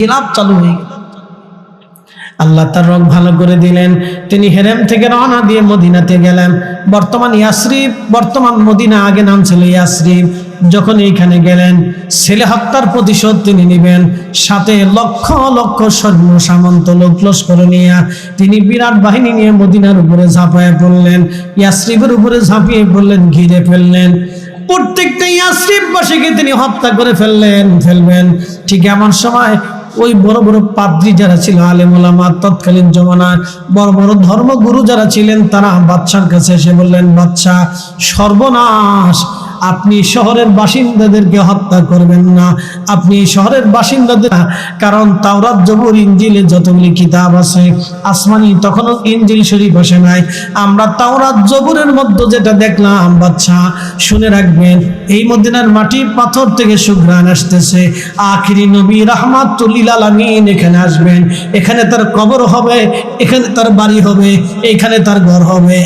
খিলাফ চালু হয়ে গেল। আল্লাহ তার রোগ ভালো করে দিলেন। তিনি হেরেম থেকে রওনা দিয়ে মদিনাতে গেলেন। বর্তমান ইয়াসরিব, বর্তমান মদিনা, আগে নাম ছিল ইয়াসরিব। যখন এইখানে গেলেন, ছেলে হত্যার প্রতিশোধ তিনি নেবেন। সাথে লক্ষ লক্ষ সৈন্য সামন্ত লোক লস্কর নিয়ে তিনি বিরাট বাহিনী নিয়ে মদিনার উপরে ঝাঁপিয়ে পড়লেন। ইয়াসরিবের উপরে ঝাঁপিয়ে পড়লেন, ঘিরে ফেললেন। প্রত্যেকটা ইয়াসরিববাসীকে তিনি হত্যা করে ফেলবেন। ঠিক এমন সময় ওই বড় বড় পাদ্রী যারা ছিল, আলেম ওলামা, তৎকালীন জমানায় বড় বড় ধর্মগুরু যারা ছিলেন, তারা বাদশার কাছে এসে বললেন, বাদশা, সর্বনাশ, আপনি শহরের বাসিন্দাদেরকে হত্যা করবেন না, আপনি শহরের বাসিন্দাদের, কারণ তাওরাত, জবুর, ইনজিলে যতগুলি কিতাব আছে আসমানি, তখনও ইনজিল শরীফ আসে নাই, আমরা তাওরাত জবুরের মধ্যে যেটা দেখলাম, বাদশা শুনে রাখবেন, এই মদিনার মাটি পাথর থেকে সুঘ্রাণ আসতেছে, আখিরি নবী রাহমাতুল লিল আলামিন এখানে আসবেন, এখানে তার কবর হবে, এখানে তার বাড়ি হবে, এইখানে তার ঘর হবে,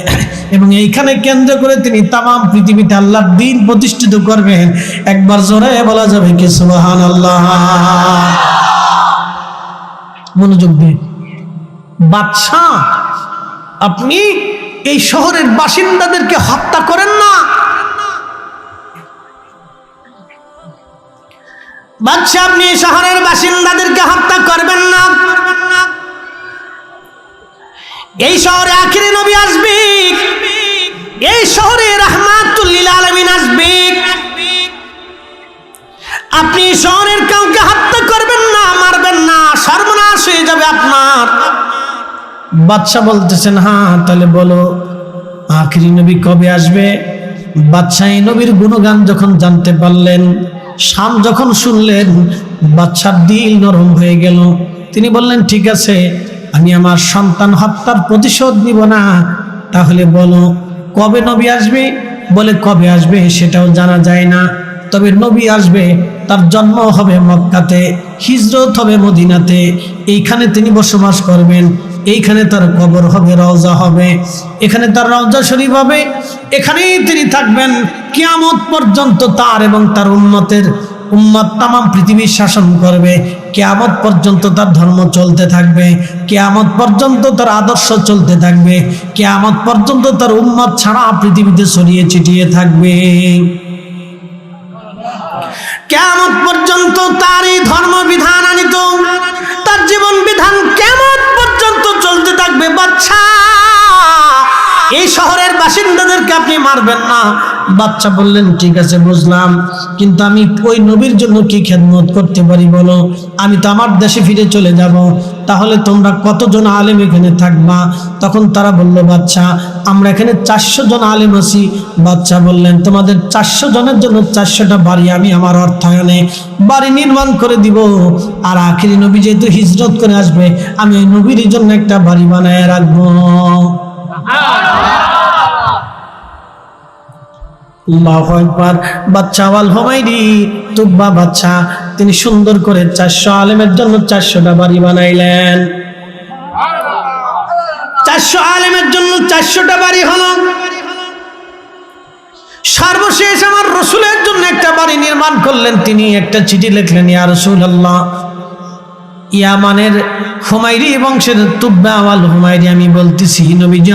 এবং এইখানে কেন্দ্র করে তিনি তামাম পৃথিবীতে আল্লাহর দ্বীন প্রতিষ্ঠিত করবেন। একবার জোরে বলা যাবে কি সুবহানাল্লাহ? মনোযোগ দিন। বাদশা, আপনি এই শহরের বাসিন্দাদেরকে হত্যা করেন না। বাদশা, আপনি শহরের বাসিন্দাদেরকে হত্যা করবেন না। এই শহরে আখিরি নবী আসবে, এই শহরে রাহমাতুল লিল আলামিন আসবে, আপনি শহরের কাউকে হত্যা করবেন না, মারবেন না, সর্বনাশ হয়ে যাবে আপনার। বাদশা বলতেছেন, হ্যাঁ তাহলে বলো আখিরি নবী কবে আসবে? বাদশা এই নবীর গুণগান যখন জানতে পারলেন, শাম যখন শুনলেন, বাদশার দিল নরম হয়ে গেল। তিনি বললেন, ঠিক আছে, আমি আমার সন্তান হত্যার প্রতিশোধ নিব না, তাহলে বলো কবে নবী আসবে? বলে কবে আসবে সেটাও জানা যায় না, তবে নবী আসবে, তার জন্ম হবে মক্কাতে, হিজরত হবে মদিনাতে, এইখানে তিনি বসবাস করবেন, এইখানে তার কবর হবে, রওজা হবে, এখানে তার রওজা শরীফ হবে, এখানেই তিনি থাকবেন কিয়ামত পর্যন্ত। তার এবং তার উম্মত তামাম পৃথিবীর শাসন করবে, কিয়ামত পর্যন্ত তার ধর্ম চলতে থাকবে, কিয়ামত পর্যন্ত তার আদর্শ চলতে থাকবে, কিয়ামত পর্যন্ত তার উম্মত ছাড়া পৃথিবীতে ছড়িয়ে ছিটিয়ে থাকবে, কিয়ামত পর্যন্ত তার এই ধর্ম বিধান আনিত, তার জীবন বিধান কিয়ামত পর্যন্ত চলতে থাকবে। বাদশা, এই শহরের বাসিন্দাদেরকে আপনি মারবেন না। বাদশা বললেন, ঠিক আছে বুঝলাম, কিন্তু আমি ওই নবীর জন্য কি খেদমত করতে পারি বলো? আমি তো আমার দেশে ফিরে চলে যাব, তাহলে তোমরা কতজন আলেম এখানে থাকবা? তখন তারা বলল, বাদশা, আমরা এখানে 400 জন আলেম আছি। বাদশা বললেন, তোমাদের 400 জনের জন্য 400টা বাড়ি আমি আমার অর্থায়নে বাড়ি নির্মাণ করে দিব, আর আখিরি নবী যেহেতু হিজরত করে আসবে, আমি ওই নবীর জন্য একটা বাড়ি বানায় রাখবো। আল্লাহু আকবার। বাদশা আল হুমায়রি, তুব্বা বাদশা, তিনি সুন্দর করে 400 আলেমের জন্য 400টা বাড়ি বানাইলেন। 400 আলেমের জন্য 400টা বাড়ি হলো। সর্বশেষ আমার রসুলের জন্য একটা বাড়ি নির্মাণ করলেন। তিনি একটা চিঠি লিখলেন, ইয়া রাসূলুল্লাহ, ইয়ামানের হুমায়রি বংশের তুব্বা আল হুমায়রি আমি বলতেছি, নবীজি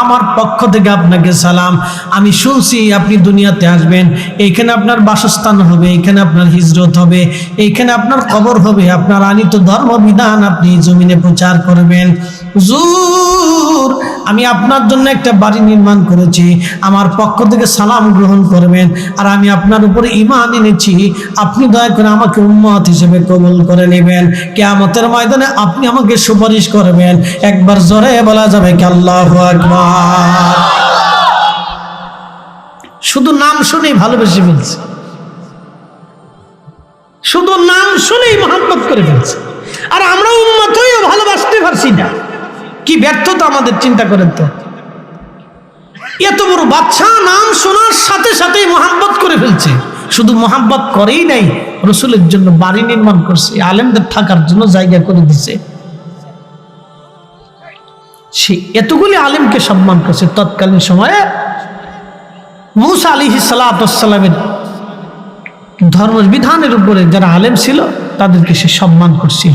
আমার পক্ষ থেকে আপনাকে সালাম। আমি শুনছি আপনি দুনিয়াতে আসবেন, এইখানে আপনার বাসস্থান হবে, এইখানে আপনার হিজরত হবে, এইখানে আপনার কবর হবে, আপনার আনিত ধর্মবিধান আপনি জমিনে প্রচার করবেন। হুজুর, আমি আপনার জন্য একটা বাড়ি নির্মাণ করেছি, আমার পক্ষ থেকে সালাম গ্রহণ করবেন, আর আমি আপনার উপরে ঈমান এনেছি, আপনি দয়া করে আমাকে উম্মত হিসেবে কবুল করে নেবেন, কিয়ামতের ময়দানে আপনি আমাকে সুপারিশ করবেন। একবার জোরে বলা যাবে কি আল্লাহু আকবার? শুধু নাম শুনেই ভালোবেসে ফেলছে, শুধু নাম শুনেই মহব্বত করে ফেলছে, আর আমরা উম্মত হয়েও ভালোবাসতে পারছি না। কি ব্যর্থতা আমাদের, চিন্তা করেন তো। এত বড় বাদশা নাম শোনার সাথে সাথেই মহব্বত করে ফেলছে, শুধু মহব্বত করেই নাই, রসুলের জন্য বাড়ি নির্মাণ করছে, আলেমদের থাকার জন্য জায়গা করে দিছে। সে এতগুলি আলেমকে সম্মান করছে। তৎকালীন সময়ে মুসা আলাইহিস সালাতু ওয়াস সালামের ধর্ম বিধানের উপরে যারা আলেম ছিল, তাদেরকে সে সম্মান করছিল।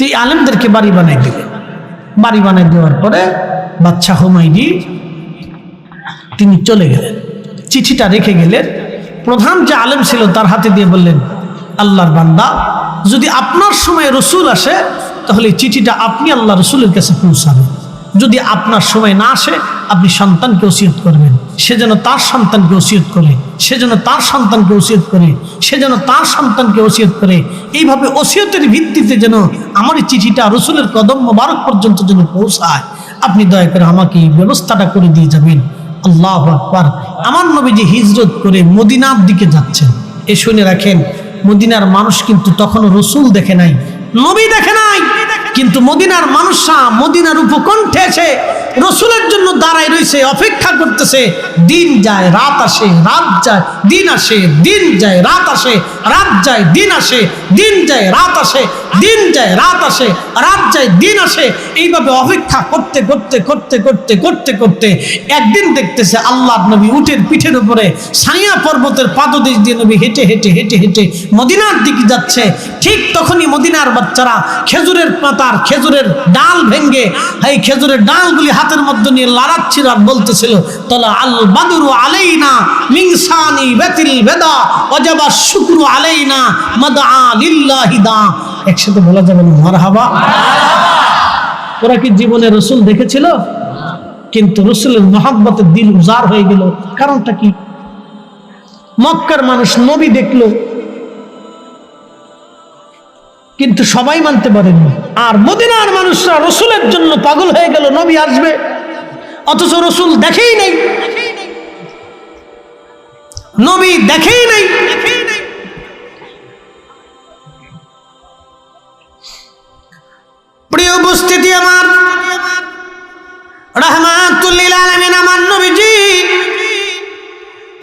এই আলেমদেরকে বাড়ি বানাই দিলেন। বাড়ি বানাই দেওয়ার পরে বাদশাহ হুমায়ুন তিনি চলে গেলেন, চিঠিটা রেখে গেলেন। প্রধান যে আলেম ছিল তার হাতে দিয়ে বললেন, আল্লাহর বান্দা, যদি আপনার সময় রসুল আসে তাহলে চিঠিটা আপনি আল্লাহ রসুলের কাছে পৌঁছাবেন। যদি আপনার সময় না আসে আপনি সন্তানকে ওসিয়ত করবেন, সে যেন তার সন্তানকে ওসিয়ত করে, সে যেন তার সন্তানকে ওসিয়ত করে, সে যেন তার সন্তানকে ওসিয়ত করে। এইভাবে ওসিয়তের ভিত্তিতে যেন আমার এই চিঠিটা রসুলের কদম মোবারক পর্যন্ত যেন পৌঁছায়, আপনি দয়া করে আমাকে এই ব্যবস্থাটা করে দিয়ে যাবেন। আল্লাহু আকবার। আমার নবীজি হিজরত করে মদিনার দিকে যাচ্ছেন। এ শুনে রাখেন, মদিনার মানুষ কিন্তু তখনও রসুল দেখে নাই, নবী দেখে নাই, কিন্তু মদিনার মানুষরা মদিনার উপকণ্ঠে এসে রসুলের জন্য দাঁড়ায় রয়েছে, অপেক্ষা করতেছে। দিন যায় রাত আসে, রাত যায় দিন আসে, দিন যায় রাত আসে, রাত যায় দিন আসে, দিন যায় রাত আসে, দিন যায় রাত আসে, রাত যায় দিন আসে। এইভাবে অপেক্ষা করতে করতে করতে করতে করতে করতে একদিন দেখতেছে আল্লাহর নবী উটের পিঠের উপরে সাইয়া পর্বতের পাদদেশ দিয়ে নবী হেঁটে হেঁটে হেঁটে হেঁটে মদিনার দিকে যাচ্ছে। ঠিক তখনই মদিনার বাচ্চারা খেজুরের পাতার খেজুরের ডাল ভেঙ্গে এই খেজুরের ডালগুলি হাতের মধ্যে নিয়ে লাড়াচ্ছিল আর বলতেছিল, তলা আল বাদরু আলাইনা মিন সানি বাতিল বেদা ওয়াজাবা শুকরু আলাইনা মাদআ লিল্লাহি দা। একসাথে বলা যাবে না মারহাবা। ওরা কি জীবনে রসুল দেখেছিল? কিন্তু রসুলের মহব্বতে দিল উজাড় হয়ে গেল। কারণটা কি? মক্কার মানুষ নবী দেখলো কিন্তু সবাই মানতে পারেনি, আর মদিনার মানুষরা রসুলের জন্য পাগল হয়ে গেল, নবী আসবে, অথচ রসুল দেখেই নাই, নবী দেখেই নাই। প্রিয় উপস্থিতি আমার, রাহমাতুল লিল আলামিন আমার নবীজি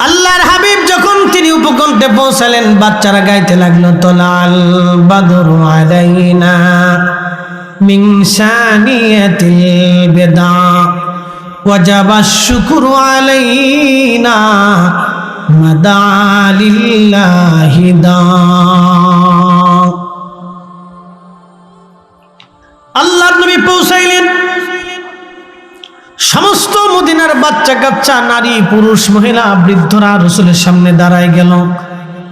আল্লাহর হাবিব যখন তিনি উপকণ্ঠে পৌঁছালেন, বাচ্চারা গাইতে লাগলো, তলাল বাদরু আলাইনা মিন সানিয়াতিল বিদা ওয়াজাবা শুকরু আলাইনা মাদা লিল্লাহি দা। আল্লাহর নবী পৌঁছাইলেন, সমস্ত মদিনার বাচ্চা কাচ্চা, নারী পুরুষ মহিলা বৃদ্ধরা রসুলের সামনে দাঁড়ায় গেল।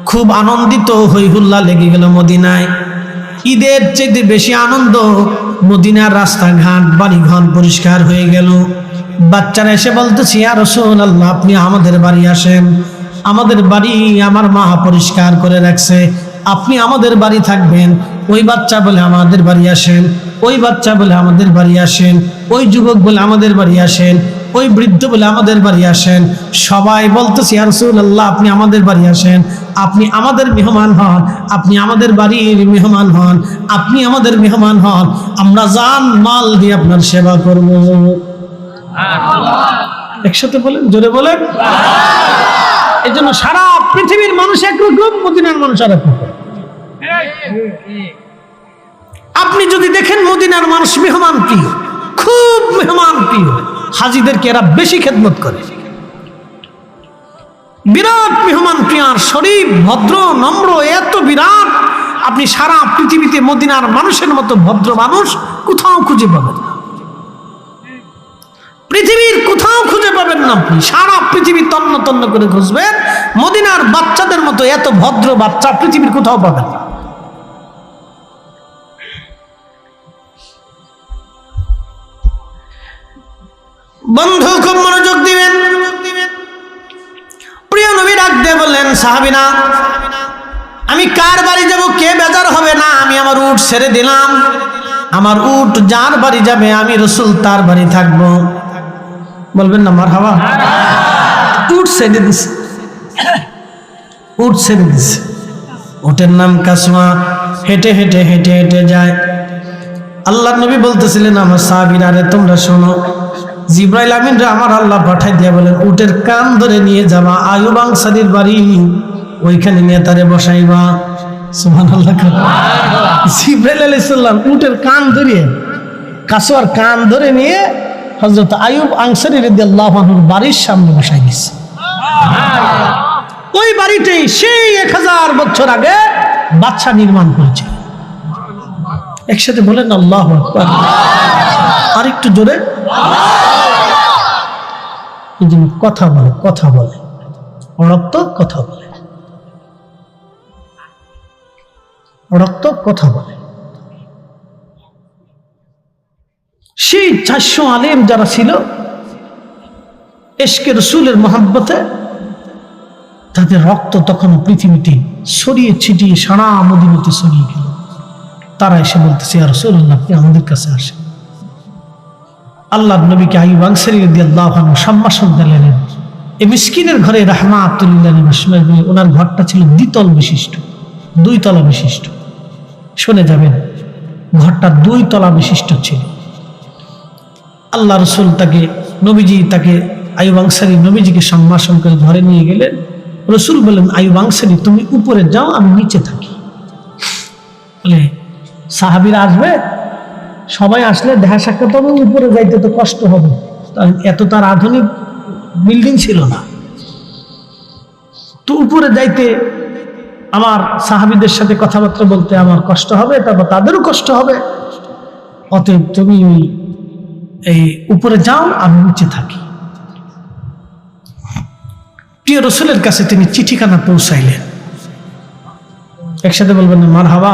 খুব আনন্দিত হই হুল্লা লেগে গেল মদিনায়। ঈদের চেয়ে বেশি আনন্দ, মদিনার রাস্তাঘাট বাড়িঘর পরিষ্কার হয়ে গেল। বাচ্চারা এসে বলতেছে, ইয়া রাসূলুল্লাহ, আপনি আমাদের বাড়ি আসেন, আমাদের বাড়ি আমার মা পরিষ্কার করে রাখছে, আপনি আমাদের বাড়ি থাকবেন। ওই বাচ্চা বলে আমাদের বাড়ি আসেন, ওই বাচ্চা বলে আমাদের বাড়ি আসেন, ওই যুবক বলে আমাদের বাড়ি আসেন, ওই বৃদ্ধ বলে আমাদের বাড়ি আসেন। সবাই বলতেছে, ইয়া রাসূলুল্লাহ, আপনি আমাদের বাড়ি আসেন, আপনি আমাদের মেহমান হন, আপনি আমাদের বাড়ির মেহমান হন, আপনি আমাদের মেহমান হন, আমরা জান মাল দিয়ে আপনার সেবা করব। একসাথে বলেন, জোরে বলেন। এই জন্য সারা পৃথিবীর মানুষ একরকম, মদিনার মানুষ আর একরকম। আপনি যদি দেখেন মদিনার মানুষ মেহমান প্রিয়, খুব মেহমান প্রিয়, হাজিদেরকে এরা বেশি খেদমত করে, বিরাট মেহমান প্রিয়, শরীফ ভদ্র নম্র, এত বিরাট, আপনি সারা পৃথিবীতে মদিনার মানুষের মতো ভদ্র মানুষ কোথাও খুঁজে পাবেন না, পৃথিবীর কোথাও খুঁজে পাবেন না। আপনি সারা পৃথিবী তন্ন তন্ন করে খুঁজবেন, মদিনার বাচ্চাদের মতো এত ভদ্র বাচ্চা পৃথিবীর কোথাও পাবেন না। বন্ধু খুব মনোযোগ দিবেন। প্রিয় নবী ডাক দিয়ে বললেন, সাহাবীরা, আমি কার বাড়ি যাব কে বেজার হবে না, আমি আমার উট ছেড়ে দিলাম, আমার উট যার বাড়ি যাবে আমি রাসূল তার বাড়ি থাকবো। বলবেন না মারহাবা। উট ছেড়ে দিছে, উট ছেড়ে দিছে, উটের নাম কাসমা। হেঁটে হেঁটে হেঁটে হেঁটে যায়। আল্লাহর নবী বলতেছিলেন, আমার সাহাবীরা, রে তোমরা শোনো, জিবরাইল আমিনরা আমার আল্লাহ পাঠাই দিয়া বলেন, উটের কান ধরে নিয়ে যাবা আইয়ুব আনসারীর বাড়ি, ওইখানে নিয়ে তারে বসাইবা। সুবহানাল্লাহ। জিবরাইল আলাইহিস সালাম উটের কান ধরে, কাসওয়ার কান ধরে নিয়ে হযরত আইয়ুব আনসারী রাদিয়াল্লাহু আনহুর বাড়ির সামনে বসাই দিয়েছে। ওই বাড়িতেই সেই 1000 বছর আগে বাদশা নির্মাণ করেছে। একসাথে বলেন আল্লাহু আকবার। আর একটু জোরে। কথা বলে, কথা বলে, রক্ত কথা বলে, রক্ত কথা বলে। সেই 400 আলেম যারা ছিল ইশকে রাসূলের মহব্বতে, তাদের রক্ত তখন পৃথিবীতে ছড়িয়ে ছিটিয়ে সারা মদিনাতে ছড়িয়ে গেল। তারা এসে বলতেছে, ইয়া রাসূলুল্লাহ, আপনি আমাদের কাছে আসেন। আল্লাহর নবীকে আইয়ুব আনসারী রাদিয়াল্লাহু আনহু সম্মাসন দিলেন। এই মিসকিনের ঘরে রাহমাতুল্লিল আলাইহি, ওনার ঘরটা ছিল দ্বিতল বিশিষ্ট, 2 তলা বিশিষ্ট। শুনে যাবেন, ঘরটা 2 তলা বিশিষ্ট ছিল। আল্লাহ রাসূল তাকে, নবীজি তাকে, আইয়ুব আনসারী নবীজিকে সম্মাসন করে ঘরে নিয়ে গেলেন। রাসূল বললেন, আইয়ুব আনসারী, তুমি উপরে যাও, আমি নিচে থাকি। বলে সাহাবীরা আসবে, সবাই আসলে দেখা সাক্ষাৎ হবে, উপরে যাইতে তো কষ্ট হবে, এত তার আধুনিক বিল্ডিং ছিল না, তো উপরে যাইতে আমার সাহাবীদের সাথে কথাবার্তা বলতে আমার কষ্ট হবে, তারপর তাদেরও কষ্ট হবে, অতএব তুমি এই উপরে যাও, আমি নিচে থাকি। প্রিয় রাসূলের কাছে তিনি চিঠিখানা পৌঁছাইলেন। একসাথে বলবেন না মারহাবা।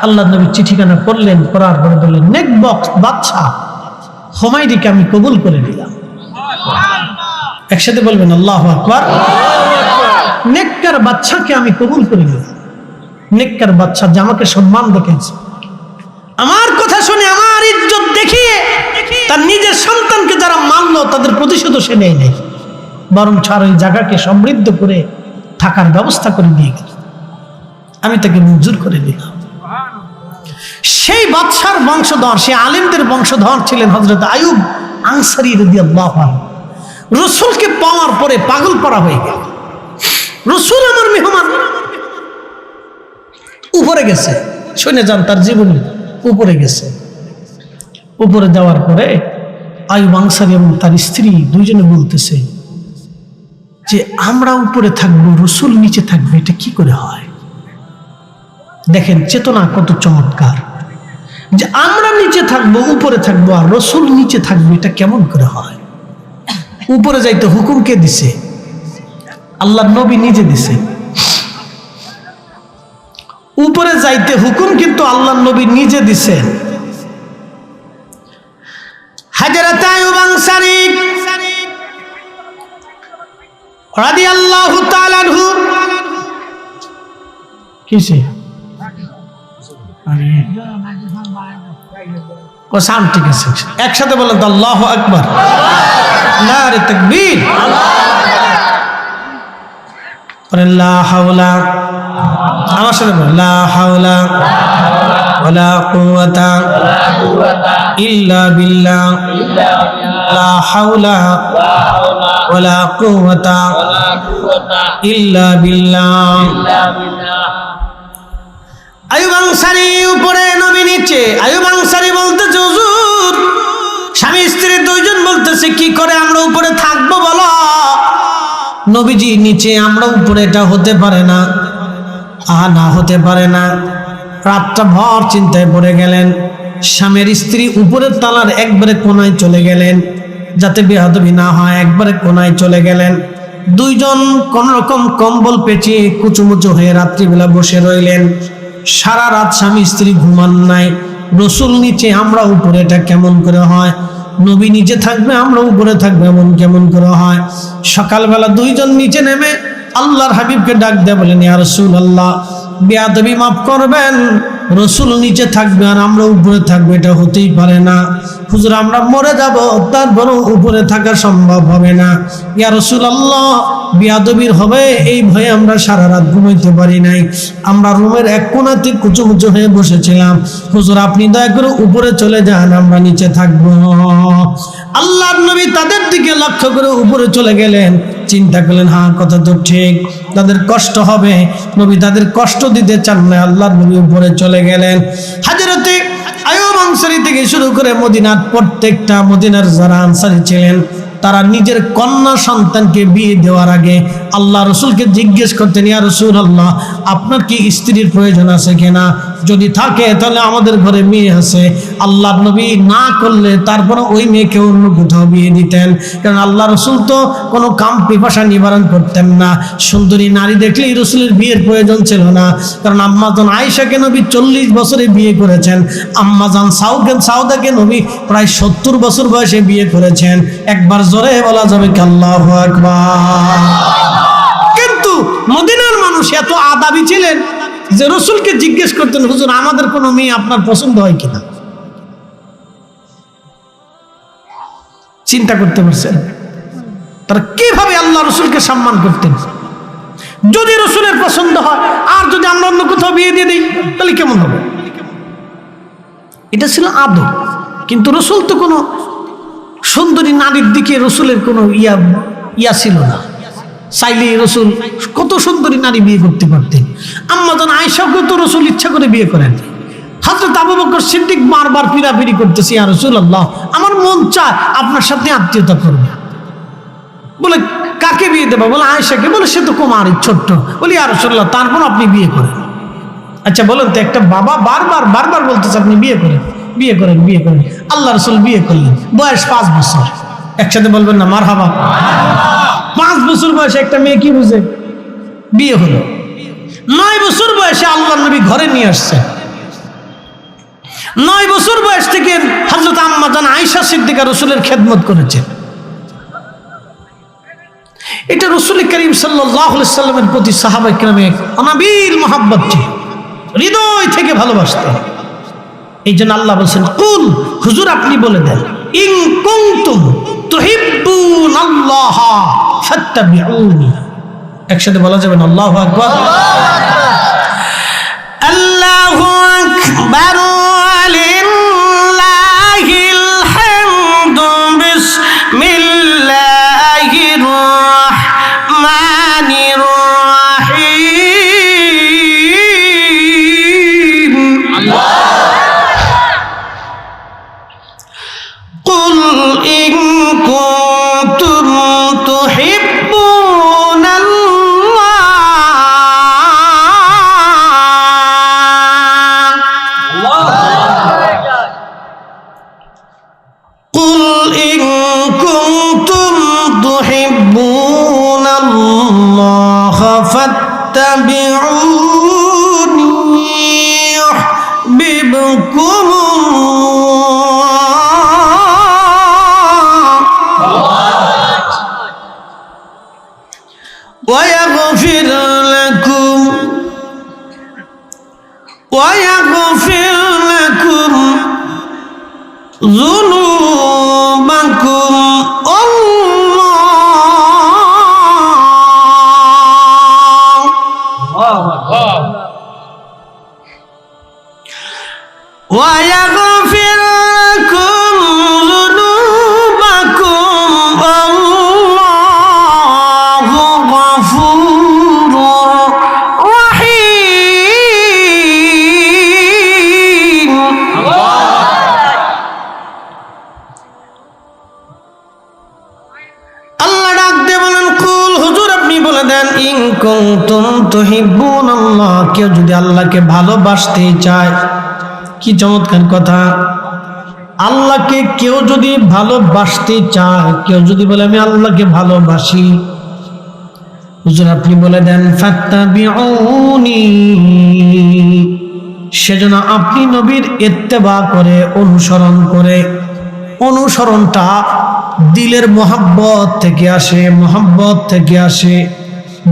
আল্লাহ নবী চিঠিখানা পড়লেন, পড়ার পরে বললেন, নেক বক্স বাদশা হুমায়রিকে আমি কবুল করে নিলাম। একসাথে বলবেন আল্লাহু আকবার। নেককার বাদশাকে আমি কবুল করে নিলাম। নেককার বাদশা যে আমাকে সম্মান দেখিয়েছে, আমার কথা শুনে, আমার ইজ্জত দেখিয়ে তার নিজের সন্তানকে যারা মানলো তাদের প্রতিশোধ সে নেয় নাই, বরং ছাড় ওই জায়গাকে সমৃদ্ধ করে থাকার ব্যবস্থা করে দিয়ে গেল। আমি তাকে মঞ্জুর করে দিলাম। সেই বাদশার বংশধর, সেই আলেমদের বংশধর ছিলেন হযরত আইয়ুব আনসারী রাদিয়াল্লাহু আনহু। রাসূলকে পাওয়ার পরে পাগল পারা হয়ে গেল। রাসূল আমার মেহমান, উপরে গেছে। শুনে যান তার জীবনী, উপরে গেছে। উপরে যাওয়ার পরে আইয়ুব আনসারী এবং তার স্ত্রী দুইজনে বলতেছে যে আমরা উপরে থাকবো, রাসূল নিচে থাকবে, এটা কি করে হয়? দেখেন চেতনা কত চমৎকার, যে আমরা নিচে থাকবো, উপরে থাকবো, আর রাসূল নিচে থাকবে, এটা কেমন করে হয়? উপরে যাইতে হুকুম কে দিছে? আল্লাহর নবী নিজে দিছে। উপরে যাইতে হুকুম কিন্তু আল্লাহর নবী নিজে দিছে। হযরত আইয়ুব আনসারী রাদিয়াল্লাহু তাআলা আনহু কিসে ও সাম, ঠিক আছে, একসাথে বলেন তো আল্লাহু আকবার, নারে তাকবীর। লা হাওলা, আমার সাথে বলেন, লা হাওলা ওয়ালা কুওয়াতা ইল্লা বিল্লাহ, লা হাওলা ওয়ালা কুওয়াতা ইল্লা বিল্লাহ। আইয়ুব আনসারী উপরে, নবী নিচে। আইয়ুব আনসারী বলতেছে, হুজুর, স্বামী স্ত্রী দুইজন বলতেছে, কি করে আমরা উপরে থাকবো বলো? নবীজি নিচে, আমরা উপরে, এটা হতে পারে না, না হতে পারে না। রাতটা ভর চিন্তায় পড়ে গেলেন। স্বামীর স্ত্রী উপরের তালার একবারে কোনায় চলে গেলেন, যাতে বেয়াদবি না হয়, একবারে কোনায় চলে গেলেন। দুইজন কোন রকম কম্বল পেঁচিয়ে কুচুমুচু হয়ে রাত্রিবেলা বসে রইলেন। সারা রাত স্বামী স্ত্রী ঘুমান নাই। রাসূল নিচে, আমরা উপরে, এটা কেমন করে হয়? নবী নিচে থাকবে, আমরা উপরে থাকবো, এমন কেমন করে হয়? সকালবেলা দুইজন নিচে নেমে আল্লাহর হাবিবকে ডাক দেয়া বলেন, ইয়া রাসূলুল্লাহ, বেয়াদবি মাফ করবেন, রাসূল নিচে থাকবে আর আমরা উপরে থাকবো, এটা হতেই পারে না। হুজুর, আমরা মরে যাব, তারপরও উপরে থাকা সম্ভব হবে না। ইয়া রাসূলুল্লাহ, বেয়াদবির হবে এই ভয়ে আমরা সারা রাত ঘুমাইতে পারি নাই, আমরা রুমের এক কোণাতে কুচুমুচু হয়ে বসেছিলাম। হুজুর, আপনি দয়া করে উপরে চলে যান, আমরা নিচে থাকবো। আল্লাহর নবী তাদের দিকে লক্ষ্য করে উপরে চলে গেলেন। চিন্তা করলেন, হ্যাঁ, কথা তো ঠিক, তাদের কষ্ট হবে, নবী তাদের কষ্ট দিতে চান না। আল্লাহর নবী উপরে চলে গেলেন। হযরতে আইয়ুব আনসারী থেকে শুরু করে মদিনার প্রত্যেকটা, মদিনার যারা আনসারী ছিলেন, তারা নিজের কন্যা সন্তানকে বিয়ে দেওয়ার আগে আল্লাহ রসুলকে জিজ্ঞেস করতেন, ইয়া রাসূলুল্লাহ, আপনার কি স্ত্রীর প্রয়োজন আছে কিনা? যদি থাকে তাহলে আমাদের ঘরে মেয়ে আছে। আল্লাহ নবী না করলে তারপরে ওই মেয়েকে অন্য কোথাও বিয়ে দিতেন, কারণ আল্লাহ রসুল তো কোনো কাম পিপাসা নিবারণ করতেন না। সুন্দরী নারী দেখলেই রসুলের বিয়ের প্রয়োজন ছিল না, কারণ আম্মাজান আয়েশাকে নবী 40 বছরে বিয়ে করেছেন, আম্মাজান সাউদাকে নবী প্রায় 70 বছর বয়সে বিয়ে করেছেন। একবার জোরে বলা যাবে কি আল্লাহু আকবার। কিন্তু মদিনার মানুষ এত আদাবি ছিলেন যে রসুলকে জিজ্ঞেস করতেন, হুজুর আমাদের কোনো মেয়ে আপনার পছন্দ হয় কিনা? চিন্তা করতে পারছেন তারা কিভাবে আল্লাহ রসুলকে সম্মান করতেন? যদি রসুলের পছন্দ হয় আর যদি আমরা অন্য কোথাও বিয়ে দিয়ে দিই তাহলে কেমন হবে? এটা ছিল আদব। কিন্তু রসুল তো কোনো সুন্দরী নারীর দিকে রসুলের কোনো ইয়া ছিল না। চাইলে রসুল কত সুন্দরী নারী বিয়ে করতে পারতেন। আম্মাজান আয়েশাকে তো রসুল ইচ্ছা করে বিয়ে করেন। হযরত আবু বকর সিদ্দিক বারবার ফিরাফিরি করতেছে, ইয়া রাসূলুল্লাহ, আমার মন চায় আপনার সাথে আত্মীয়তা করবে। বলে কাকে বিয়ে দেবো? বলে আয়েশাকে। বলে সে তো কুমারী, ছোট্ট। বলি ইয়া রাসূলুল্লাহ, তারপর আপনি বিয়ে করেন। আচ্ছা বলেন তো, একটা বাবা বারবার বলতেছে আপনি বিয়ে করেন, বিয়ে করেন, বিয়ে করেন। আল্লাহ রাসূল বিয়ে করলেন, বয়স 5 বছর। একসাথে বলবেন না মারহাবা? 5 বছর বয়সে একটা মেয়ে কি বুঝে? বিয়ে হলো। 9 বছর বয়সে আল্লাহর নবী ঘরে নিয়ে আসছে। 9 বছর বয়স থেকে হযরত আম্মাজান আয়েশা সিদ্দিকা রাসূলের খেদমত করেছে। এটা রাসূল করিম সাল্লাল্লাহু আলাইহি সাল্লামের প্রতি সাহাবায়ে কেরামের অনাবিল মহব্বত ছিল, হৃদয় থেকে ভালোবাসতেন। এই জন্য আল্লাহ বলছেন, কুল, হুজুর আপনি বলে দেন, ইন কুনতুম তুহিব্বুনাল্লাহ ফাত্তাবিউনি। একসাথে বলা যাবে না? আল্লাহু আকবার, আল্লাহু আকবার, লিল্লাহিল হামদু, বিসমিল্লাহির রাহমানির রাহিম। কুল ইন কুনতুম তুহিব্বুনাল্লাহ ফাত্তাবিউনি ইউহিব্বুকুমুল্লাহ ওয়ায়াগফির লাকুম যুনুবাকুম। ويغفر لكم ذنوبكم الله غفور رحيم। আল্লাহ ডাক দিয়ে বলেন, কুল, হুজুর আপনি বলে দেন, ইন কুনতুম তুহিব্বুনাল্লাহ, কেউ যদি আল্লাহকে ভালোবাসতে চায়। কি চমৎকার কথা! আল্লাহকে কেউ যদি ভালোবাসতে চায়, কেউ যদি বলে আমি আল্লাহকে ভালোবাসি, হুজুর আপনি বলে দেন ফাত্তাবিউনি, সেজন্য আপনি নবীর ইত্তেবা করে, অনুসরণ করে। অনুসরণটা দিলের মহব্বত থেকে আসে, মহব্বত থেকে আসে,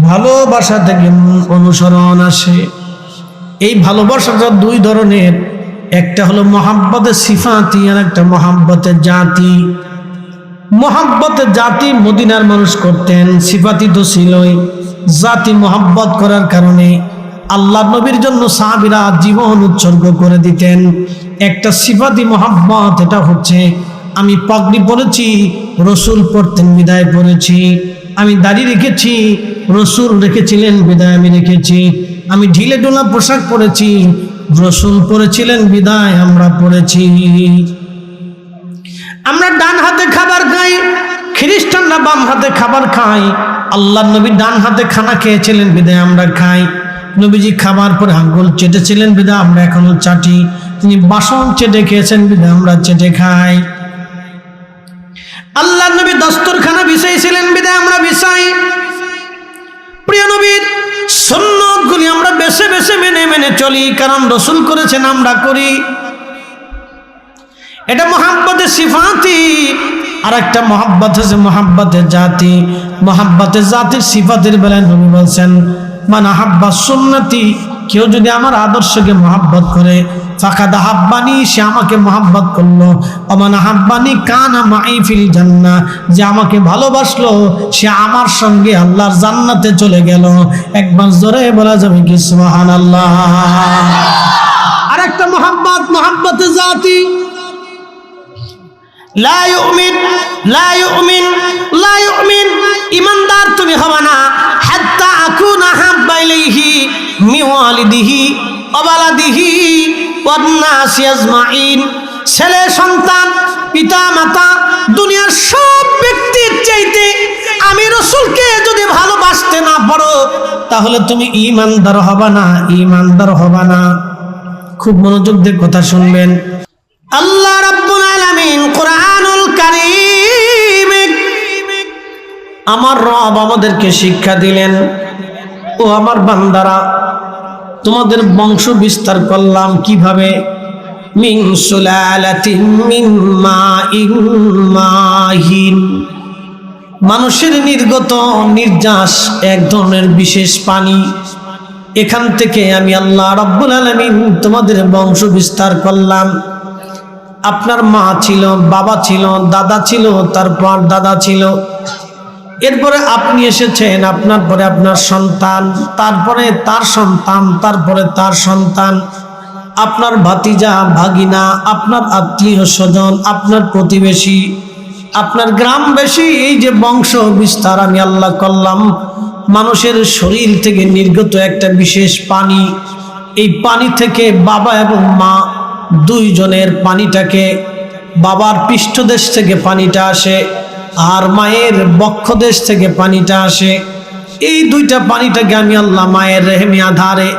ভালোবাসা থেকে অনুসরণ আসে। এই ভালোবাসাটা 2 ধরনের, একটা হলো মহাব্বতের সিফাতি আর একটা মহাব্বতের জাতি। মহাব্বতের জাতি মদিনার মানুষ করতেন, সিফাতি তো ছিলই। জাতি মহাব্বত করার কারণে আল্লাহ নবীর জন্য সাহাবীরা জীবন উৎসর্গ করে দিতেন। একটা সিফাতি মহাব্বত, এটা হচ্ছে আমি পাগড়ি পরেছি, রসুল পরতেন বিদায় পরেছি। আমি দাড়ি রেখেছি, রসুল রেখেছিলেন বিদায় আমি রেখেছি। আমি ঢিলে ঢোলা পোশাক পরেছি, রসুল পরেছিলেন বিদায় আমরা পড়েছি। আমরা ডান হাতে খাবার খাই, খ্রিস্টানরা বাম হাতে খাবার খায়, আল্লাহর নবী ডান হাতে খানা খেয়েছিলেন বিধায় আমরা খাই। নবীজি খাবার পরে আঙ্গুল চেটেছিলেন বিধায় আমরা এখনো চাটি। তিনি বাসন চেটে খেয়েছেন বিধায় আমরা চেটে খাই। আল্লাহর নবী দস্তরখানা বিছাইছিলেন বিধায় আমরা বিছাই। প্রিয় নবীর সুন্নতগুলি আমরা বেছে বেছে মেনে মেনে চলি, কারণ রাসূল করেছেন আমরা করি। এটা মুহাব্বতের সিফাতি। আর একটা মুহাব্বত আছে মুহাব্বতের জাতি। মুহাব্বতের জাতির সিফাতের বেলায় নবী বলছেন, মান আহাব্বা সুন্নতি, কেউ যদি আমার আদর্শকে মুহাব্বত করে, ফাকাদ আহাব্বানি, সে আমাকে মুহাব্বত করলো। ওমান আহাব্বানি কানা মাই ফিল জান্নাহ, যে আমাকে ভালোবাসলো সে আমার সঙ্গে আল্লাহর জান্নাতে চলে গেল। একবার জোরে বলা যাবে কি সুবহানাল্লাহ। আরেকটা মুহাব্বত, মুহাব্বতের জাতি। লা ইউমিন লা ইউমিন লা ইউমিন, ঈমানদার তুমি হবে না হাত্তা আকুনা হাব্বা ইলাইহি মিন ওয়ালিদিহি ওয়া বালাদিহি ওয়ান নাসি আজমাইন। ছেলে সন্তান পিতা মাতা দুনিয়ার সব ব্যক্তির চাইতে আমি রাসূলকে যদি ভালোবাসতে না পারো তাহলে তুমি ঈমানদার হবে না, ঈমানদার হবে না। খুব মনোযোগ দিয়ে কথা শুনবেন। আল্লাহ রাব্বুল আলামিন কোরআনুল কারীম, আমার রব আমাদেরকে শিক্ষা দিলেন, ও আমার বান্দারা তোমাদের বংশ বিস্তার করলাম কিভাবে? মিন সুলালাতিন মিন মাইন মাহিন, মানুষের নির্গত নির্যাস এক ধরনের বিশেষ পানি, এখান থেকে আমি আল্লাহ রাব্বুল আলামিন তোমাদের বংশ বিস্তার করলাম। আপনার মা ছিল, বাবা ছিল, দাদা ছিল, তারপর দাদা ছিল, এরপরে আপনি এসেছেন, আপনার পরে আপনার সন্তান, তারপরে তার সন্তান, তারপরে তার সন্তান, আপনার ভাতিজা ভাগিনা, আপনার আত্মীয় স্বজন, আপনার প্রতিবেশী, আপনার গ্রামবাসী। এই যে বংশ বিস্তার আমি আল্লাহ করলাম, মানুষের শরীর থেকে নির্গত একটা বিশেষ পানি, এই পানি থেকে বাবা এবং মা দুইজনের পানিটাকে, বাবার পৃষ্ঠদেশ থেকে পানিটা আসে আর মায়ের বক্ষদেশ থেকে পানিটা আসে। এই দুইটা পানিটাকে আমি আল্লাহ মায়ের রেহেমি আধারে